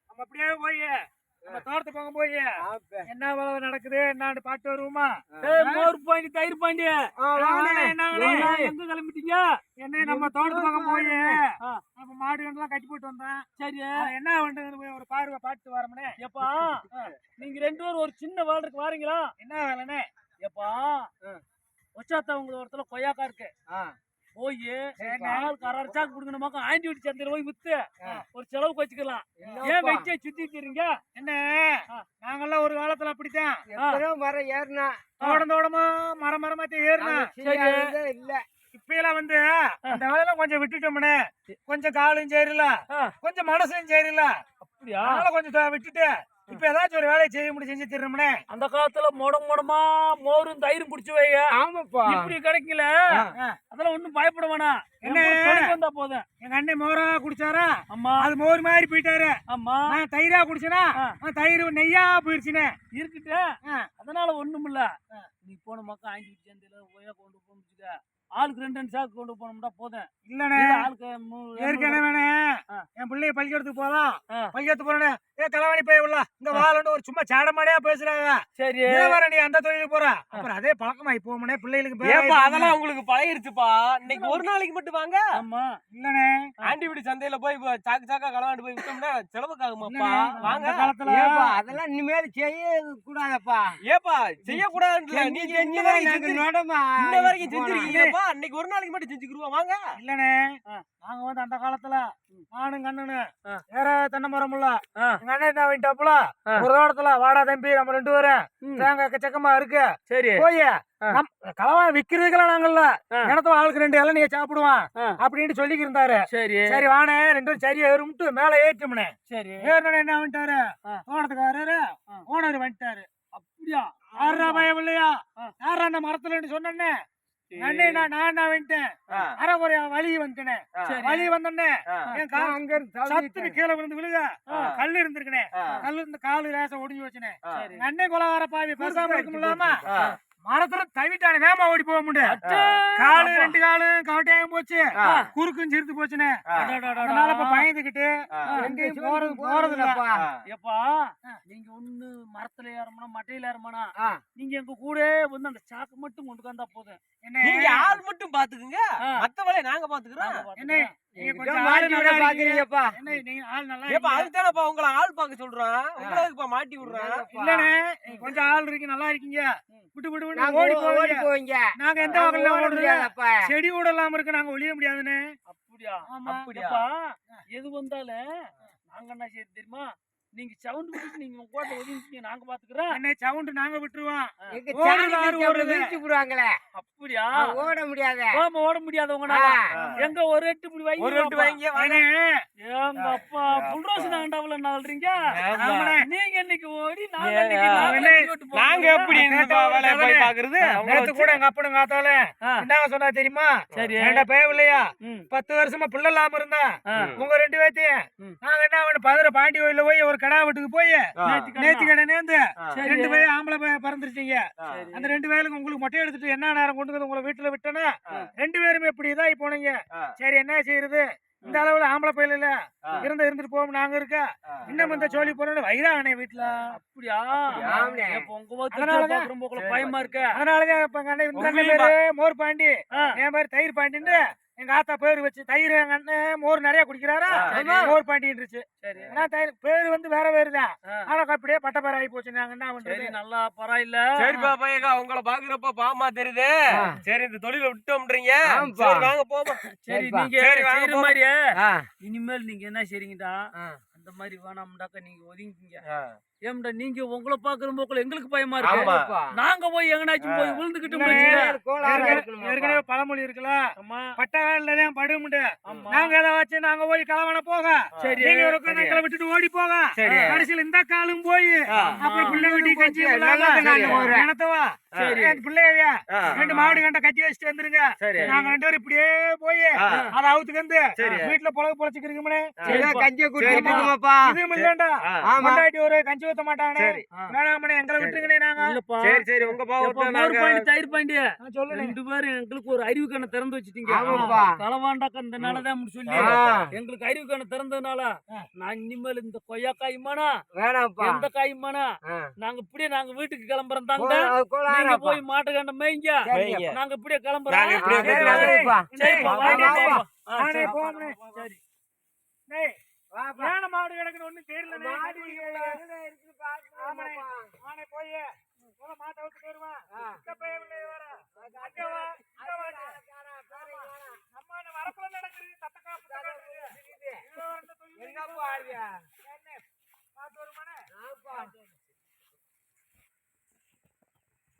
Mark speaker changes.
Speaker 1: நம்ம அப்படியே போய் நம்ம தோட்டத்துக்கு போங்க போய் என்ன வேலை நடக்குது என்னான்னு பாட்டு வருவோமா? மோர் பாண்டி தயிர் பாண்டி எங்க கிளம்பிட்டீங்க? என்ன நம்ம தோட்டத்துக்கு போங்க போய் நம்ம மாடு எல்லாம் கட்டி போட்டு வந்தேன். சரி என்ன பண்றது ஒரு பார்வை பாட்டு வரமுனே. எப்பா நீங்க 2 பேரும் ஒரு சின்ன வேலைக்கு வாரீங்களா? என்ன வேலைன்னு? எப்பா ஒச்சாத்தா உங்க ஒருத்தல கொய்யாக்கா இருக்கு, போய் அரைச்சா குடுக்கணுமாக்கா ஆண்டி வீட்டு சந்தையில போய் வித்து ஒரு செலவுக்கு வச்சுக்கலாம். ஏன் வச்சே சுத்திக்கிறீங்க? என்ன நாங்கெல்லாம் ஒரு காலத்துல அப்படித்தான்
Speaker 2: மரம் ஏறினா
Speaker 1: தோடமா மரமா ஏறினா
Speaker 2: இல்ல.
Speaker 1: இப்ப எல்லாம் வந்து அந்த வேலையெல்லாம் கொஞ்சம் விட்டுட்டோம்னே, கொஞ்சம் காலும் சரியில்ல, கொஞ்சம் மனசும் சரியில்ல, அப்படியா கொஞ்சம் விட்டுட்டு இப்ப ஏதாச்சும் ஒரு வேலையை செய்ய முடியும் செஞ்சு தர்றோம்னே. அந்த காலத்துல மொடமா மோரும் தயிரும் குடிச்சு வைங்க. ஆமாப்பா இப்படி கிடைக்கல, அதெல்லாம் ஒண்ணும் பயப்பட வேணாம். என்ன வந்தா போதும். எங்க அண்ணன் மோரா குடிச்சாரா? ஆமா அது மோர் மாதிரி போயிட்டாரு. ஆமா நான் தயிரா குடிச்சனா தயிர் நெய்யா போயிருச்சுனே இருக்குட்டு. அதனால ஒண்ணும் இல்ல, நீ போன மக்கள் ஆண்டி சேர்ந்து ஒய்யா கொண்டு போச்சுக்க, ஆளுக்கு 2 சாக்கு கொண்டு போனோம்னா போதும். இல்லண்ணே ஆளுக்கு ஏற்கனவே என் பிள்ளைய பள்ளிக்கூடத்துக்கு போதான் பள்ளிக்கூடத்துக்கு போறேன்னு கலவாணி போய் உள்ள இங்க வாழன்னு ஒரு சும்மா சாடமாடியா பேசுறாங்க. சரி வர நீ அந்த தொழிலுக்கு போற அப்புறம் அதே பழக்கமாயி போமனே பிள்ளைகளுக்கு.
Speaker 2: அதெல்லாம் உங்களுக்கு பழகிருச்சுப்பா. இன்னைக்கு ஒரு நாளைக்கு மட்டும் வாங்க.
Speaker 1: ஆமா இல்லண்ணே
Speaker 2: ஆண்டி வீடு சந்தையில போய் சாக்கு சாக்கா களவாண்டு போய் விட்டோம்னா செலவுக்கு ஆகுமாப்பா. வாங்க
Speaker 1: காலத்துல அதெல்லாம் இனிமேல் செய்ய கூடாதப்பா.
Speaker 2: ஏப்பா செய்ய கூடாதுன்னு நீங்க இன்ன வரைக்கும் செஞ்சிருக்கீங்கப்பா. அன்னைக்கு ஒரு நாளைக்கு மட்டும் செஞ்சுக்கிருவோம் வாங்க.
Speaker 1: இல்லண்ணே நாங்க வந்து அந்த காலத்துல நானும் கண்ணனு வேற தென்னை மரம் இல்ல, எங்க அண்ணன் என்ன வேண்டாப்புல ஒரு இடத்துல வாடா தம்பி நம்ம 2 பேரும் தேங்காய் சக்கமா இருக்கு, சரி போய் களவா விக்கிறதுக்கெல்லாம் நாங்கல்ல இடத்துல ஆளுக்கு 2 இளநீ சாப்பிடுவான் அப்படின்னு சொல்லிக்கு இருந்தாரு. சரி சரி வானே 2 பேரும் சரியா ஏறும்ட்டு மேல ஏற்றுமனே. சரி ஏறின என்ன வந்துட்டாரு தோட்டத்துக்காரரு ஓனர் வந்துட்டாரு. அப்படியா யாரா பயம் இல்லையா? யாரா அந்த மரத்துல சொன்னே நான் வந்துட்டேன் அரை ஒரு வலி வந்துட்டேன். வலி வந்தோடனே சத்துன்னு கீழே விழுந்து விழுக கல்லு இருந்திருக்கனே, கல்லு இருந்து காலு ரேசம் ஒடிஞ்சு வச்சுனே. அண்ணே கொலகார பாவி பேசாம இருக்க முடியாம மரத்துல தவிட்டானே வேமா ஓடி போக முடியும். காலு 2 காலும் கவட்டையாயும் போச்சு, குறுக்கும் சிரித்து போச்சுனே. அதனால இப்ப பயந்துகிட்டு எங்கேயும் போறது இல்லப்பா. எப்பா நீங்க ஒண்ணு மரத்துல ஏறமானா மட்டையில ஏறமானா நீங்க எங்க கூட வந்து அந்த சாக்கு மட்டும் கொண்டு வந்தா போதும்.
Speaker 2: நீங்க ஆள் மட்டும் பாத்துக்குங்க, மத்த வேலையை நாங்க பாத்துக்கிறோம்.
Speaker 1: என்ன நீங்க கொஞ்சம் ஆள் நல்லா பாக்குறீங்கப்பா. என்ன நீங்க ஆள் நல்லா
Speaker 2: ஏப்பா அதுதானப்பா உங்களை ஆள் பாக்க சொல்றோம், உங்களுக்கு மாட்டி விடுறோம்.
Speaker 1: இல்லனே கொஞ்சம் ஆள் இருக்கு நல்லா இருக்கீங்க, விட்டு விட்டு ஓடி போவீங்க. நாங்க எந்த வகையில ஓடுறோம்? செடி ஓடலாம் இருக்கு, நாங்க ஒளிய முடியாதுன்னு. அப்படியா? அப்படியாப்பா எது வந்தாலும் நாங்க என்ன செய்ய தெரியுமா? நீங்க சவுண்ட் விட்டு நீங்க உங்க கோட்டை ஒதுங்கிங்க, நாங்க பாத்துக்கிறோம். என்ன சவுண்ட் நாங்க விட்டுருவோம். அப்படியா ஓட முடியாது, ஓட முடியாதவங்கனால எங்க ஒரு எட்டு இப்படி வைங்க, ஒரு எட்டு வைங்க. எங்க அப்பா புல்ரோஸ் நாண்டாவல நாள்றீங்க, நீங்க இன்னைக்கு ஓடி நாங்க எப்படி வேலைய போய் பாக்குறது? நேத்து கூட எங்க அப்பனுங்க ஆத்தால என்ன சொன்னா தெரியுமா? சரி ஏண்டா பயம் இல்லையா 10 வருஷமா பிள்ளை இல்லாம இருந்தா உங்க 2 பேத்தையும் நாங்க என்ன பதற பாண்டி கோயில போய் ஒரு கடா வீட்டுக்கு போய் நேத்து கடை நேர்ந்து 2 பேர் ஆம்பளை பறந்துருச்சீங்க. அந்த 2 பேருக்கு உங்களுக்கு மொட்டை எடுத்துட்டு என்ன நேரம் கொண்டு வந்து உங்களை வீட்டுல விட்டனா 2 பேருமே இப்படிதான் போனீங்க. சரி என்ன செய்யறது, இந்த அளவுல ஆம்பளை பயில இல்ல இருந்துட்டு போவோம் நாங்க இருக்க இன்னும் இந்த சோழி போறோம் வைரானே வீட்டுல. அப்படியா உங்க பயமா இருக்கு. அதனாலதான் இப்ப இந்த பேரு மோர் பாண்டி என் பேரு தயிர் பாண்டின்னு எங்க ஆத்தா பேரு வச்சு தயிர் எங்க அண்ணன் மோர் நிறைய குடிக்கிறாரா மோர் பாண்டின்றுச்சு. பேரு வந்து வேற வேறுதான், ஆனா அப்படியே பட்ட பேர் ஆகி போச்சு. நாங்க என்ன பண்றது? நல்லா பரவாயில்ல.
Speaker 2: சரிப்பா பையகா உங்களை பாக்குறப்ப பாமா தெரியுது. சரி இந்த தொழில விட்டோம்ன்றீங்க, சரி வாங்க போமா.
Speaker 1: சரி நீங்க செய்யற மாதிரியே இனிமேல் நீங்க என்ன செய்றீங்கடா அந்த மாதிரி வேணாம்டாக்க நீங்க ஒதுங்கிங்க. ஏம்டா நீங்க உங்களை பாக்குற போக்குல எங்களுக்கு பயமா இருக்கு, நாங்க போய் எங்கனாச்சும் போய் விழுந்துகிட்டு ஏற்கனவே பழமொழி இருக்குல்ல பட்டகாலதான் படுமுண்டு. நாங்க எதை வச்சு நாங்க போய் களவன போக நீங்க ஒரு கணக்கில விட்டுட்டு ஓடி போக கடைசியில் இந்த காலும் போய் அப்புறம் பிள்ளை வெட்டி கஞ்சி இனத்தவா பிள்ளைய 2 மாடு கண்ட கட்டி வச்சுட்டு வந்துருங்க. நாங்க 2 பேரும் இப்படியே போய் அதை அவுத்துக்கு வந்து வீட்டுல பொழச்சுக்கிறீங்க. கஞ்சியை குடிப்பா இதுவும் இல்லண்டா ஒரு கஞ்சி ஊத்த மாட்டாங்க
Speaker 2: சரி.
Speaker 1: வேணாமண்ணே எங்களை விட்டுருங்கண்ணே நாங்க
Speaker 3: இல்லப்பா
Speaker 2: சரி உங்க பாவத்தை
Speaker 3: மோர் பாயிண்ட் தயிர் பாயிண்ட்
Speaker 1: சொல்லுங்க
Speaker 3: 2 பேரும் எங்களுக்கு ஒரு அறிவு கண்ணை திறந்து வச்சிட்டீங்க
Speaker 2: ஆமாப்பா.
Speaker 3: களவாண்டாக்க இந்த நாளதான் சொல்லி
Speaker 2: ஆ.
Speaker 3: எங்களுக்கு அறிவு கண்ணை திறந்ததுனால நான் இனிமேல் இந்த கொய்யா காயுமானா
Speaker 2: வேணாம்ப்பா
Speaker 3: எந்த காயுமானா
Speaker 2: ஆ.
Speaker 3: நாங்க இப்படியே நாங்க வீட்டுக்கு கிளம்புறோம் தாங்க
Speaker 2: அது
Speaker 3: நீங்க
Speaker 2: கோளாறுப்பா.
Speaker 3: போய் மாட்டு கண்ட மேய்ங்க
Speaker 2: மேய்ங்க.
Speaker 3: நாங்க இப்படியே
Speaker 2: நாங்க
Speaker 3: கிளம்புறோம்
Speaker 2: இப்படியே
Speaker 1: சரி,
Speaker 2: போய்க்கலாம்.
Speaker 3: சரிப்பா
Speaker 2: வா,
Speaker 3: வாங்க
Speaker 2: வா, வா.
Speaker 3: பாப்போம்.
Speaker 1: நானே
Speaker 3: சரி.
Speaker 1: போகணும்
Speaker 3: சரி
Speaker 1: டேய், ஏன மாடு கிடக்குன்னு ஒண்ணும் தெரியல